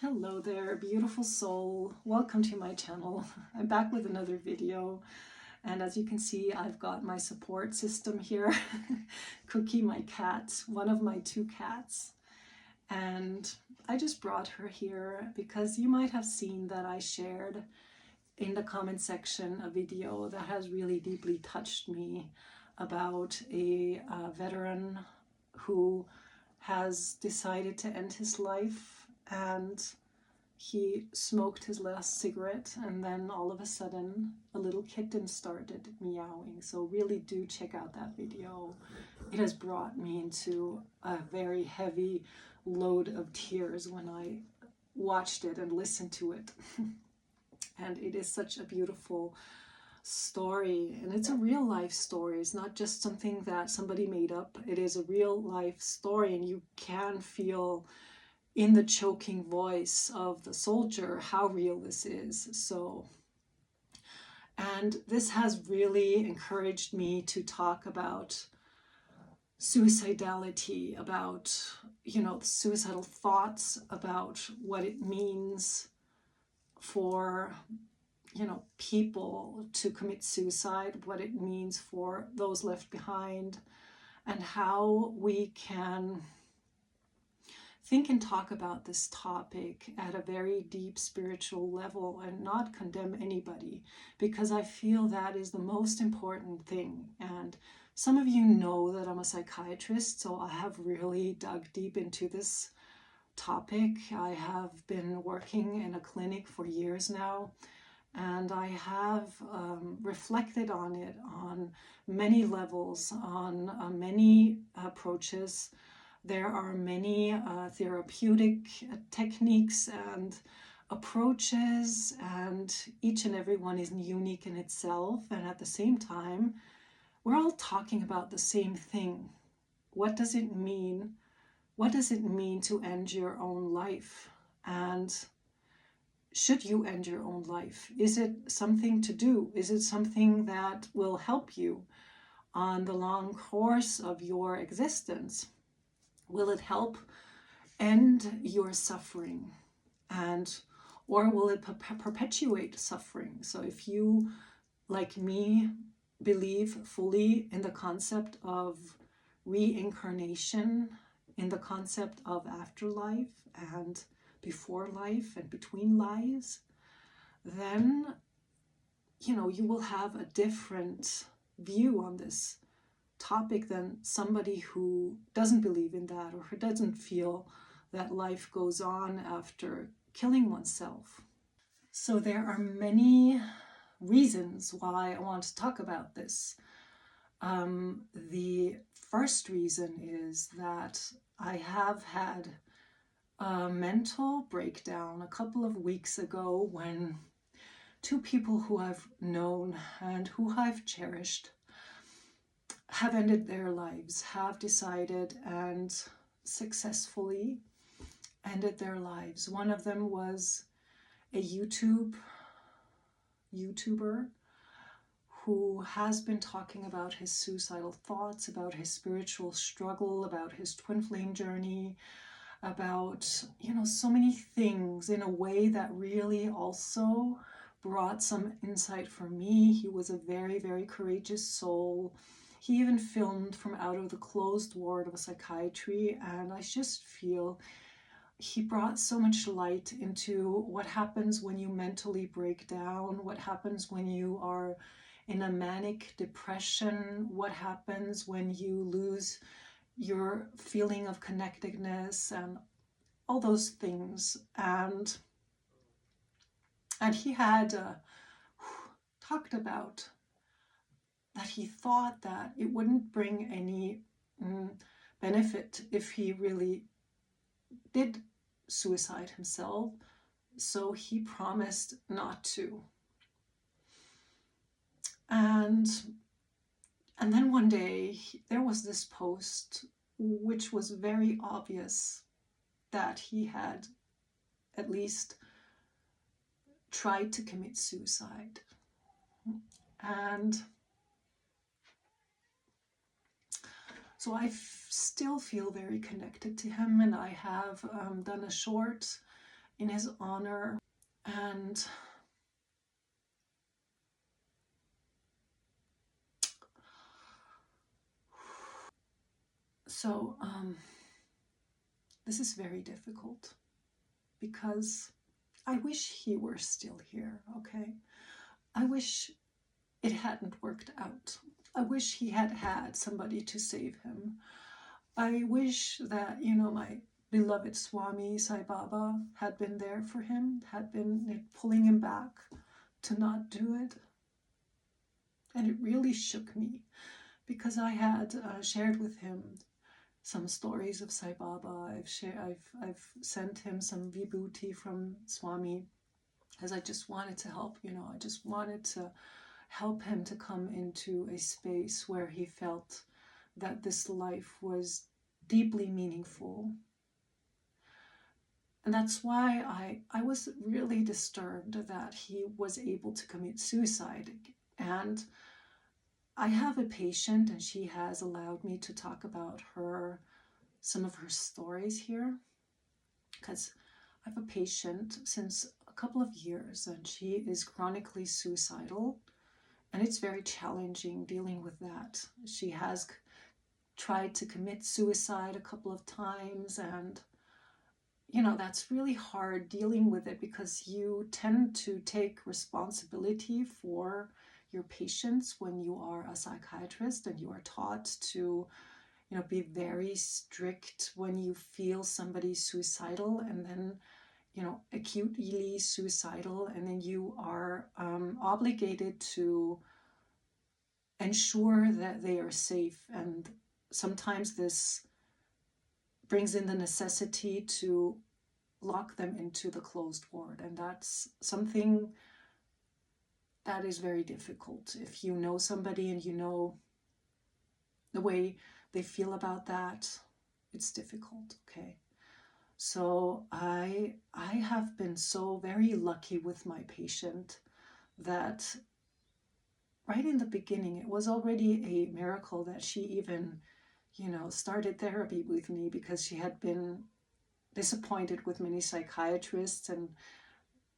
Hello there, beautiful soul. Welcome to my channel. I'm back with another video. And as you can see, I've got my support system here. Cookie, my cat, one of my two cats. And I just brought her here because you might have seen that I shared in the comment section a video that has really deeply touched me about a veteran who has decided to end his life, and he smoked his last cigarette, and then all of a sudden a little kitten started meowing. So really do check out that video. It has brought me into a very heavy load of tears when I watched it and listened to it. And it is such a beautiful story, and it's a real life story. It's not just something that somebody made up. It is a real life story, and you can feel in the choking voice of the soldier how real this is. And this has really encouraged me to talk about suicidality, about suicidal thoughts, about what it means for people to commit suicide, what it means for those left behind, and how we can think and talk about this topic at a very deep spiritual level and not condemn anybody, because I feel that is the most important thing. And some of you know that I'm a psychiatrist, so I have really dug deep into this topic. I have been working in a clinic for years now, and I have reflected on it on many levels, on many approaches. There are many therapeutic techniques and approaches, and each and every one is unique in itself. And at the same time, we're all talking about the same thing. What does it mean? What does it mean to end your own life? And should you end your own life? Is it something to do? Is it something that will help you on the long course of your existence? Will it help end your suffering, or will it perpetuate suffering? So if you, like me, believe fully in the concept of reincarnation, in the concept of afterlife and before life and between lives, then you will have a different view on this topic than somebody who doesn't believe in that, or who doesn't feel that life goes on after killing oneself. So there are many reasons why I want to talk about this. The first reason is that I have had a mental breakdown a couple of weeks ago when two people who I've known and who I've cherished have ended their lives, have decided and successfully ended their lives. One of them was a YouTuber who has been talking about his suicidal thoughts, about his spiritual struggle, about his twin flame journey, about so many things in a way that really also brought some insight for me. He was a very, very courageous soul. He even filmed from out of the closed ward of a psychiatry, and I just feel he brought so much light into what happens when you mentally break down, what happens when you are in a manic depression, what happens when you lose your feeling of connectedness and all those things. And he had talked about that he thought that it wouldn't bring any benefit if he really did suicide himself, so he promised not to. And then one day there was this post which was very obvious that he had at least tried to commit suicide. And so I still feel very connected to him, and I have done a short in his honor. And so this is very difficult because I wish he were still here, okay? I wish it hadn't worked out. I wish he had had somebody to save him. I wish that, my beloved Swami Sai Baba had been there for him, had been pulling him back to not do it. And it really shook me because I had shared with him some stories of Sai Baba. I've sent him some vibhuti from Swami, as I just wanted to help. I just wanted to help him to come into a space where he felt that this life was deeply meaningful. And that's why I was really disturbed that he was able to commit suicide. And I have a patient, and she has allowed me to talk about some of her stories here, because I have a patient since a couple of years, and she is chronically suicidal, and it's very challenging dealing with that. She has tried to commit suicide a couple of times, and that's really hard dealing with it because you tend to take responsibility for your patients when you are a psychiatrist, and you are taught to be very strict when you feel somebody suicidal, and then acutely suicidal, and then you are obligated to ensure that they are safe. And sometimes this brings in the necessity to lock them into the closed ward, and that's something that is very difficult. If you know somebody and you know the way they feel about that, it's difficult, okay? So I have been so very lucky with my patient that right in the beginning, it was already a miracle that she even, started therapy with me, because she had been disappointed with many psychiatrists and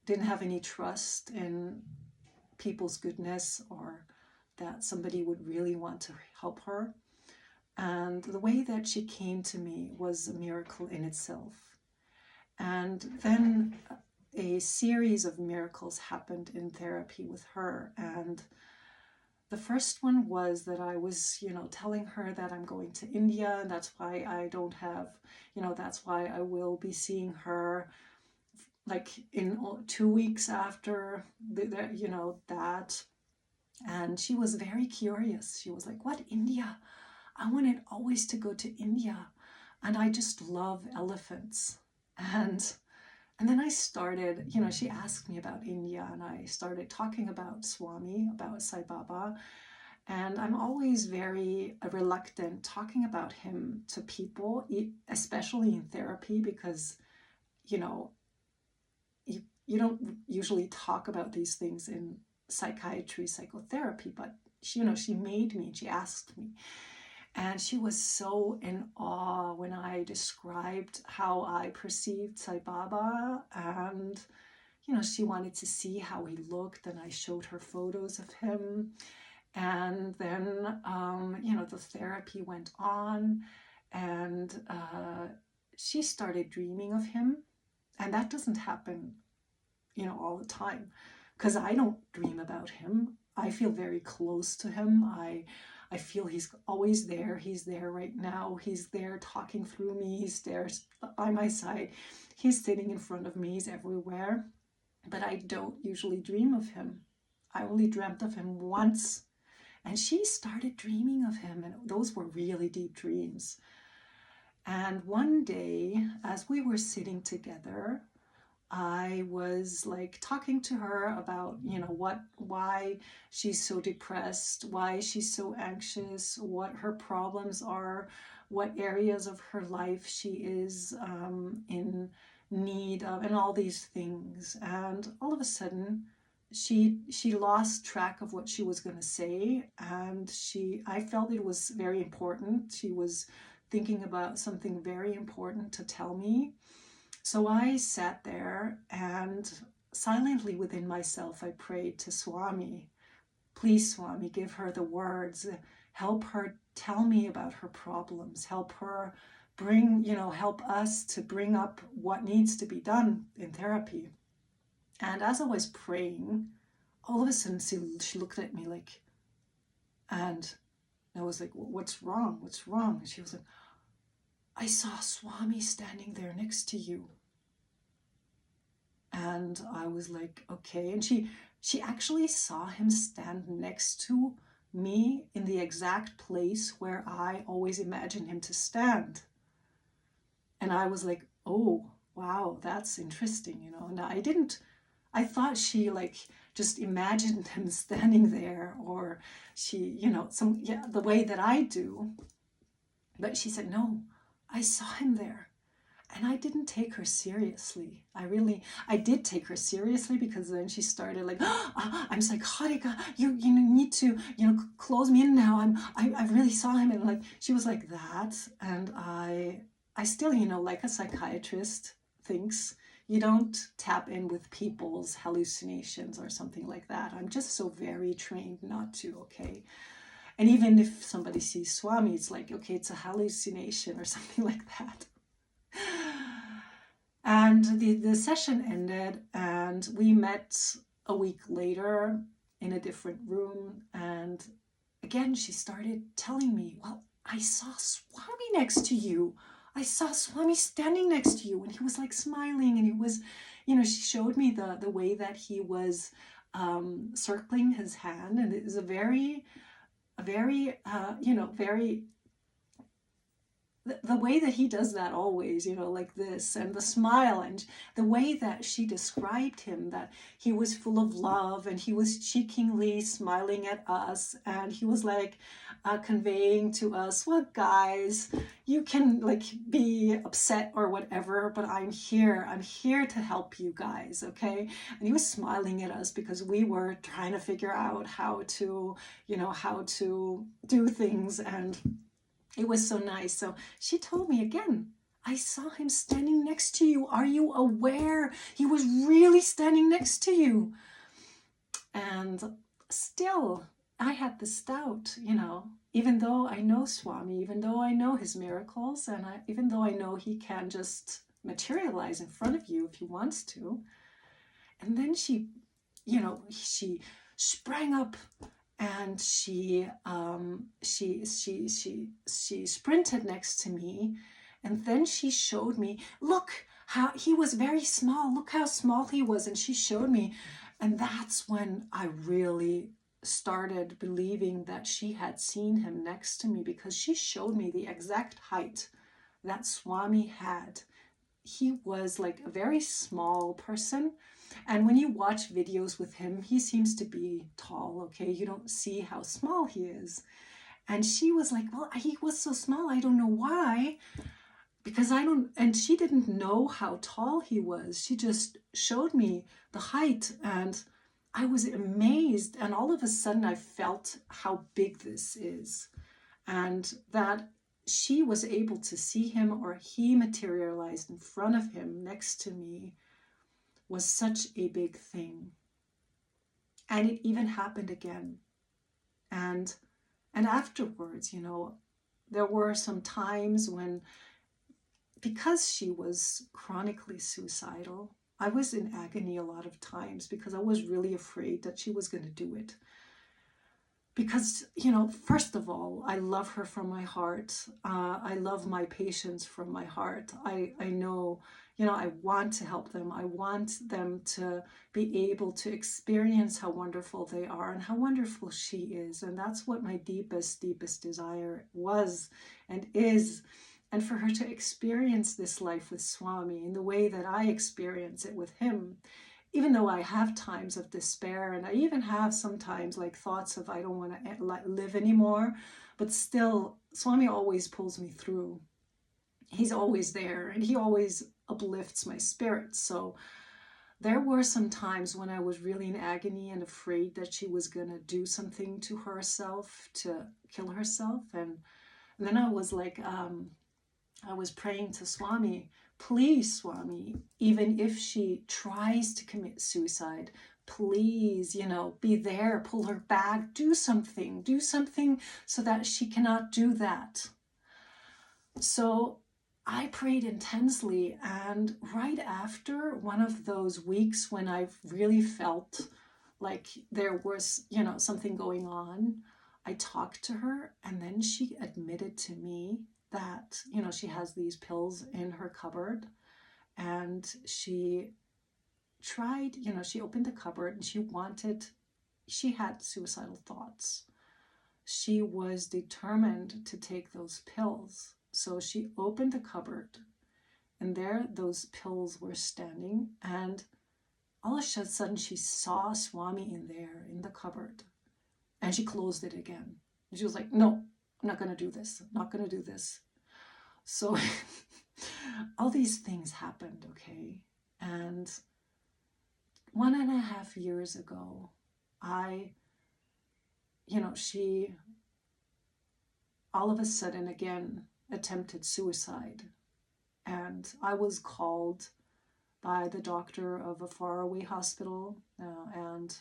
didn't have any trust in people's goodness, or that somebody would really want to help her. And the way that she came to me was a miracle in itself. And then a series of miracles happened in therapy with her. And the first one was that I was, telling her that I'm going to India, and that's why I don't have, that's why I will be seeing her like in 2 weeks after that. And she was very curious. She was like, "What, India? I wanted always to go to India, and I just love elephants." And then I started, she asked me about India, and I started talking about Swami, about Sai Baba. And I'm always very reluctant talking about him to people, especially in therapy, because, you don't usually talk about these things in psychiatry, psychotherapy. But, she made me, she asked me. And she was so in awe when I described how I perceived Sai Baba. And, she wanted to see how he looked, and I showed her photos of him. And then, the therapy went on, and she started dreaming of him. And that doesn't happen, all the time, because I don't dream about him. I feel very close to him. I feel he's always there. He's there right now. He's there talking through me. He's there by my side. He's sitting in front of me. He's everywhere. But I don't usually dream of him. I only dreamt of him once. And she started dreaming of him. And those were really deep dreams. And one day, as we were sitting together, I was like talking to her about, why she's so depressed, why she's so anxious, what her problems are, what areas of her life she is in need of, and all these things. And all of a sudden, she lost track of what she was going to say, and I felt it was very important. She was thinking about something very important to tell me. So I sat there and silently within myself, I prayed to Swami, please, Swami, give her the words, help her tell me about her problems, help her bring, help us to bring up what needs to be done in therapy. And as I was praying, all of a sudden she looked at me like, and I was like, what's wrong? What's wrong? And she was like, I saw Swami standing there next to you. And I was like, okay. And she actually saw him stand next to me in the exact place where I always imagined him to stand. And I was like, oh, wow, that's interesting, And I thought she just imagined him standing there, or she, the way that I do. But she said, no, I saw him there. And I didn't take her seriously. I did take her seriously, because then she started like, oh, I'm psychotic. You need to, close me in now. I really saw him. And she was like that. And I still, like a psychiatrist thinks, you don't tap in with people's hallucinations or something like that. I'm just so very trained not to, okay? And even if somebody sees Swami, it's like, okay, it's a hallucination or something like that. And the session ended, and we met a week later in a different room. And again, she started telling me, well, I saw Swami next to you. I saw Swami standing next to you. And he was like smiling, and he was, she showed me the way that he was circling his hand. And it was a very, very, the way that he does that always, like this, and the smile, and the way that she described him, that he was full of love, and he was cheekingly smiling at us, and he was conveying to us, well, guys, you can be upset or whatever, but I'm here to help you guys, okay? And he was smiling at us because we were trying to figure out how to do things, and it was so nice. So she told me again, I saw him standing next to you. Are you aware? He was really standing next to you. And still, I had this doubt, even though I know Swami, even though I know his miracles, and even though I know he can just materialize in front of you if he wants to. And then she sprang up, and she sprinted next to me, and then she showed me, look how he was very small, look how small he was. And she showed me, and that's when I really started believing that she had seen him next to me, because she showed me the exact height that Swami had. He was like a very small person. And when you watch videos with him, he seems to be tall, okay? You don't see how small he is. And she was like, well, he was so small, I don't know why. Because and she didn't know how tall he was. She just showed me the height, and I was amazed. And all of a sudden I felt how big this is. And that she was able to see him, or he materialized in front of him next to me, was such a big thing. And it even happened again. And afterwards, there were some times when, because she was chronically suicidal, I was in agony a lot of times, because I was really afraid that she was going to do it. Because, first of all, I love her from my heart. I love my patients from my heart. I know, I want to help them. I want them to be able to experience how wonderful they are and how wonderful she is. And that's what my deepest, deepest desire was and is. And for her to experience this life with Swami in the way that I experience it with him, even though I have times of despair, and I even have sometimes thoughts of I don't want to live anymore, but still Swami always pulls me through. He's always there, and he always uplifts my spirit. So there were some times when I was really in agony and afraid that she was going to do something to herself, to kill herself. And then I was I was praying to Swami, please, Swami, even if she tries to commit suicide, please, be there, pull her back, do something so that she cannot do that. So I prayed intensely, and right after one of those weeks when I really felt like there was, something going on, I talked to her, and then she admitted to me that, she has these pills in her cupboard, and she tried, she opened the cupboard and she had suicidal thoughts. She was determined to take those pills. So she opened the cupboard, and there those pills were standing, and all of a sudden she saw Swami in there in the cupboard, and she closed it again. And she was like, no, I'm not going to do this. I'm not going to do this. So all these things happened, okay? And 1.5 years ago, she all of a sudden again attempted suicide. And I was called by the doctor of a faraway hospital, and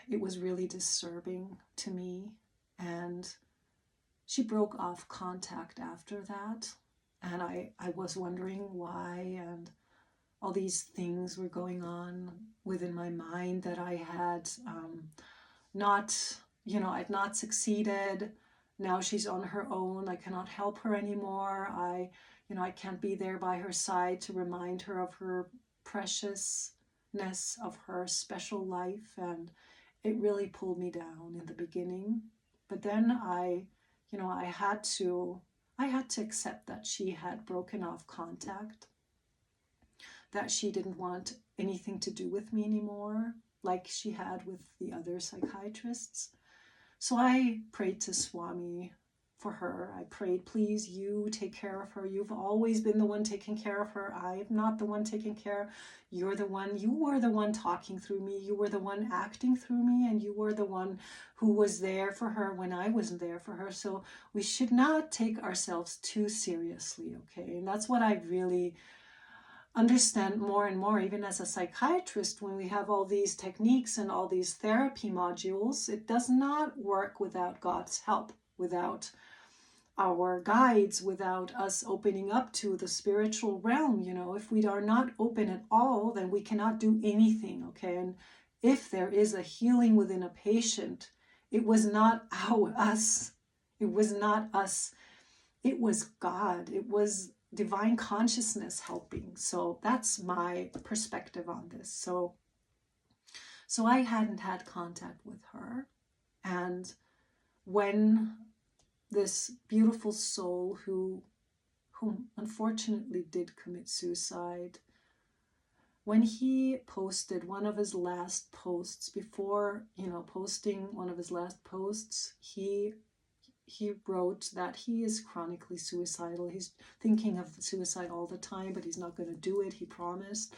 it was really disturbing to me. And she broke off contact after that, and I was wondering why, and all these things were going on within my mind that I had I'd not succeeded. Now she's on her own. I cannot help her anymore. I can't be there by her side to remind her of her preciousness, of her special life. And it really pulled me down in the beginning. But then I had to accept that she had broken off contact, that she didn't want anything to do with me anymore, like she had with the other psychiatrists. So I prayed to Swami for her. I prayed, please, you take care of her. You've always been the one taking care of her. I am not the one taking care. You were the one talking through me. You were the one acting through me, and you were the one who was there for her when I wasn't there for her. So we should not take ourselves too seriously, okay? And that's what I really understand more and more, even as a psychiatrist, when we have all these techniques and all these therapy modules. It does not work without God's help, without our guides, without us opening up to the spiritual realm. If we are not open at all, then we cannot do anything, okay? And if there is a healing within a patient, it was not us. It was not us. It was God. It was divine consciousness helping. So that's my perspective on this. So I hadn't had contact with her. And when this beautiful soul who unfortunately did commit suicide, when he posted one of his last posts, before posting one of his last posts, he wrote that he is chronically suicidal. He's thinking of suicide all the time, but he's not going to do it, he promised.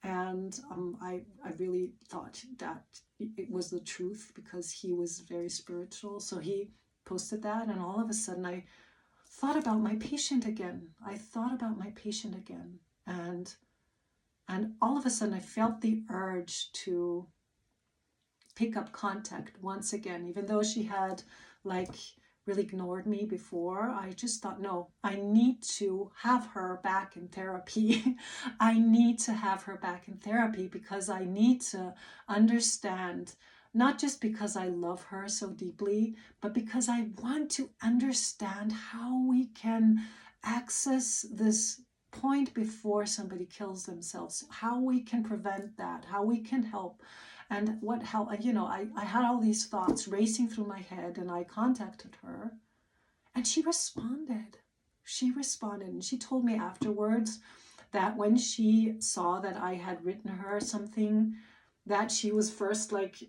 And I really thought that it was the truth, because he was very spiritual. So he posted that, and all of a sudden I thought about my patient again. And all of a sudden I felt the urge to pick up contact once again, even though she had really ignored me before. I just thought, no, I need to have her back in therapy. I need to have her back in therapy, because I need to understand, not just because I love her so deeply, but because I want to understand how we can access this point before somebody kills themselves, how we can prevent that, how we can help. And I had all these thoughts racing through my head, and I contacted her, and she responded. And she told me afterwards that when she saw that I had written her something, that she was first like,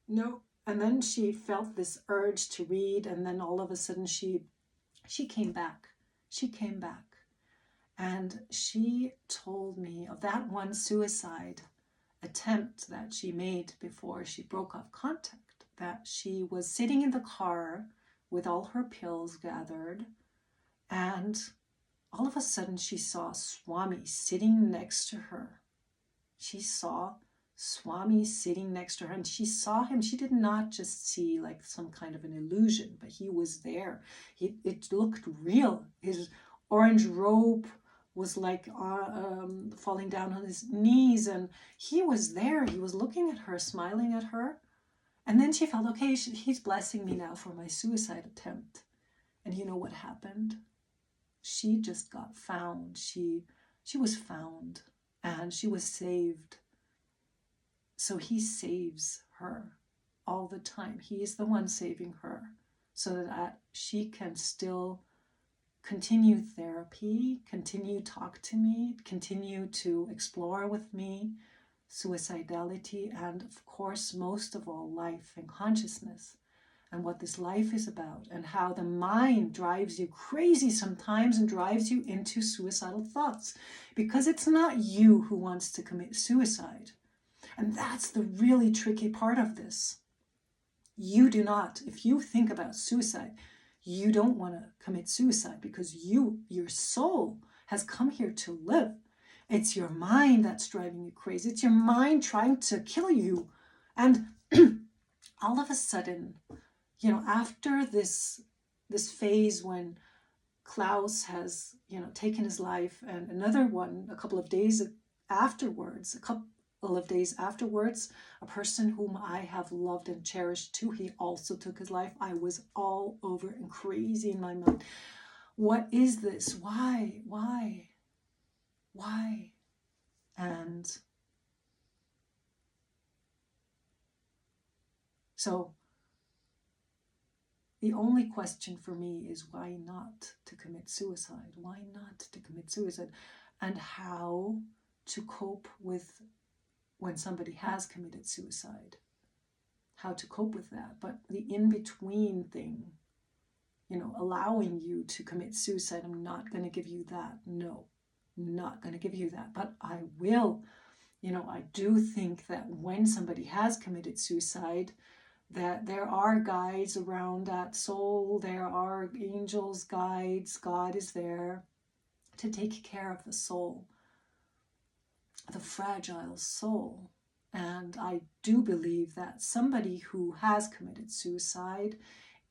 no. And then she felt this urge to read, and then all of a sudden she came back. And she told me of that one suicide attempt that she made before she broke off contact, that she was sitting in the car with all her pills gathered, And all of a sudden she saw Swami sitting next to her. She saw Swami sitting next to her, and she saw him. She did not just see like some kind of an illusion, but he was there. It looked real. His orange robe was like falling down on his knees, and he was there. He was looking at her, smiling at her. And then she felt, okay, he's blessing me now for my suicide attempt. And you know what happened? She just got found. She was found, and she was saved. So he saves her all the time. He is the one saving her so that she can still continue therapy, continue talk to me, continue to explore with me suicidality, and of course, most of all, life and consciousness, and what this life is about, and how the mind drives you crazy sometimes and drives you into suicidal thoughts, because it's not you who wants to commit suicide. And that's the really tricky part of this. You do not, if you think about suicide, you don't want to commit suicide because your soul has come here to live. It's your mind that's driving you crazy. It's your mind trying to kill you. And all of a sudden, after this phase when Klaus has, taken his life, and another one a couple of days afterwards, a person whom I have loved and cherished too, he also took his life. I was all over and crazy in my mind. What is this? Why? And so the only question for me is, why not to commit suicide? Why not to commit suicide? And how to cope with when somebody has committed suicide, how to cope with that. But the in-between thing, allowing you to commit suicide, I'm not going to give you that. No, I'm not going to give you that. But I will, I do think that when somebody has committed suicide, that there are guides around that soul, there are angels, guides, God is there to take care of the soul, the fragile soul. And I do believe that somebody who has committed suicide,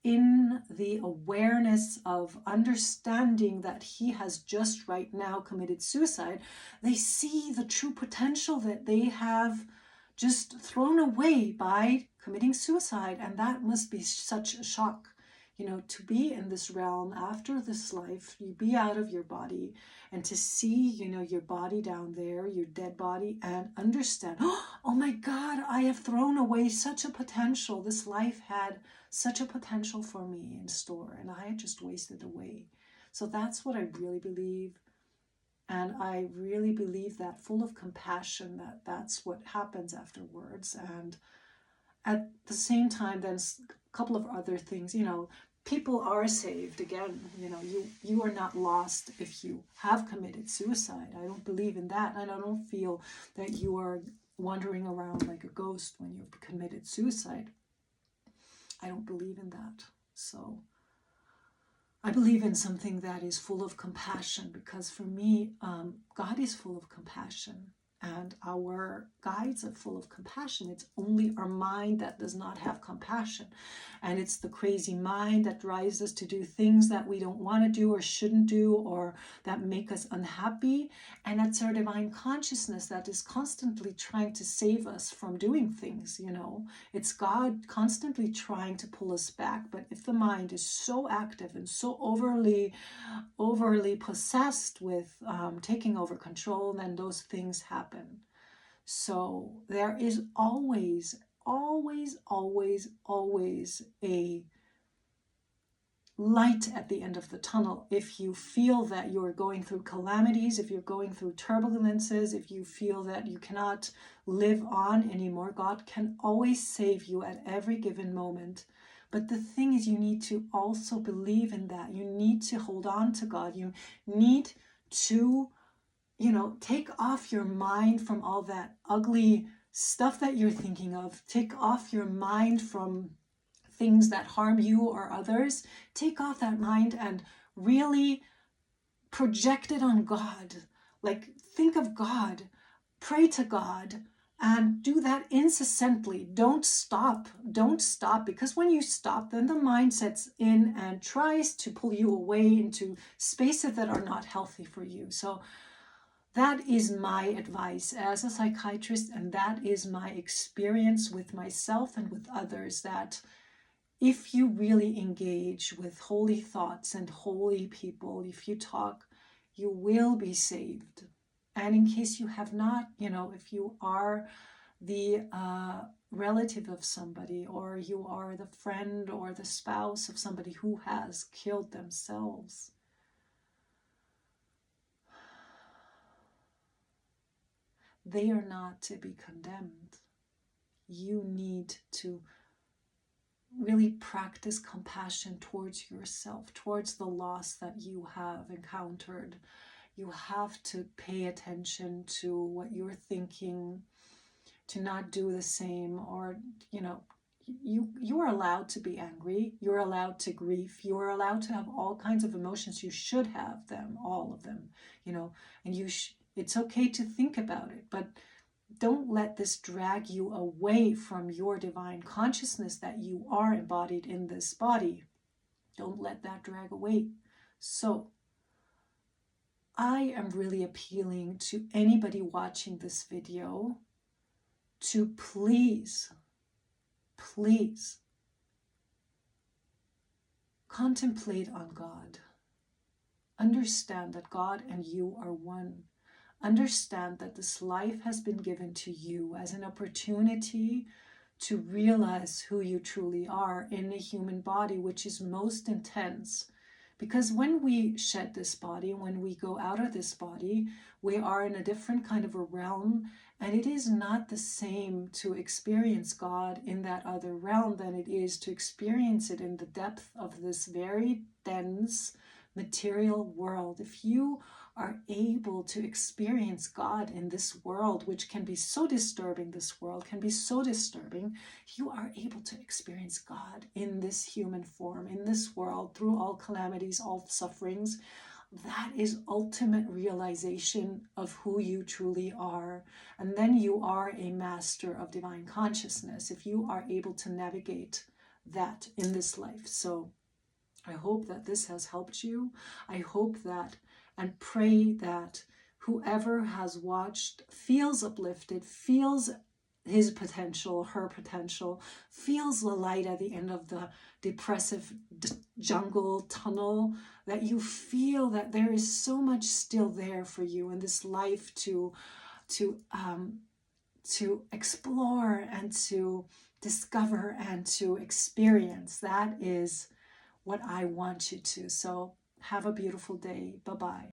in the awareness of understanding that he has just right now committed suicide, they see the true potential that they have just thrown away by committing suicide. And that must be such a shock, to be in this realm after this life, you be out of your body, and to see, your body down there, your dead body, and understand, oh my God, I have thrown away such a potential. This life had such a potential for me in store, and I had just wasted away. So that's what I really believe. And I really believe that, full of compassion, that's what happens afterwards. And at the same time, then a couple of other things, people are saved. Again, you are not lost if you have committed suicide. I don't believe in that. And I don't feel that you are wandering around like a ghost when you've committed suicide. I don't believe in that. So I believe in something that is full of compassion, because for me, God is full of compassion. And our guides are full of compassion. It's only our mind that does not have compassion. And it's the crazy mind that drives us to do things that we don't want to do or shouldn't do, or that make us unhappy. And that's our divine consciousness that is constantly trying to save us from doing things, It's God constantly trying to pull us back. But if the mind is so active and so overly possessed with taking over control, then those things happen. So there is always a light at the end of the tunnel. If you feel that you're going through calamities, if you're going through turbulences, if you feel that you cannot live on anymore, God can always save you at every given moment. But the thing is, you need to also believe in that. You need to hold on to God. You need to, take off your mind from all that ugly stuff that you're thinking of. Take off your mind from things that harm you or others. Take off that mind and really project it on God. Like, think of God, pray to God, and do that incessantly. Don't stop. Don't stop, because when you stop, then the mind sets in and tries to pull you away into spaces that are not healthy for you. So that is my advice as a psychiatrist, and that is my experience with myself and with others, that if you really engage with holy thoughts and holy people, if you talk, you will be saved. And in case you have not, if you are the relative of somebody, or you are the friend or the spouse of somebody who has killed themselves, they are not to be condemned. You need to really practice compassion towards yourself, towards the loss that you have encountered. You have to pay attention to what you're thinking, to not do the same, or, you are allowed to be angry. You're allowed to grieve. You are allowed to have all kinds of emotions. You should have them, all of them, and it's okay to think about it, but don't let this drag you away from your divine consciousness that you are embodied in this body. Don't let that drag away. So I am really appealing to anybody watching this video to please contemplate on God. Understand that God and you are one. Understand that this life has been given to you as an opportunity to realize who you truly are in a human body, which is most intense. Because when we shed this body, when we go out of this body, we are in a different kind of a realm, and it is not the same to experience God in that other realm than it is to experience it in the depth of this very dense material world. If you are able to experience God in this world, which can be so disturbing, you are able to experience God in this human form, in this world, through all calamities, all sufferings. That is ultimate realization of who you truly are. And then you are a master of divine consciousness if you are able to navigate that in this life. So I hope that this has helped you. I hope that and pray that whoever has watched feels uplifted, feels his potential, her potential, feels the light at the end of the depressive jungle tunnel, that you feel that there is so much still there for you in this life to explore and to discover and to experience. That is what I want you to. So have a beautiful day. Bye-bye.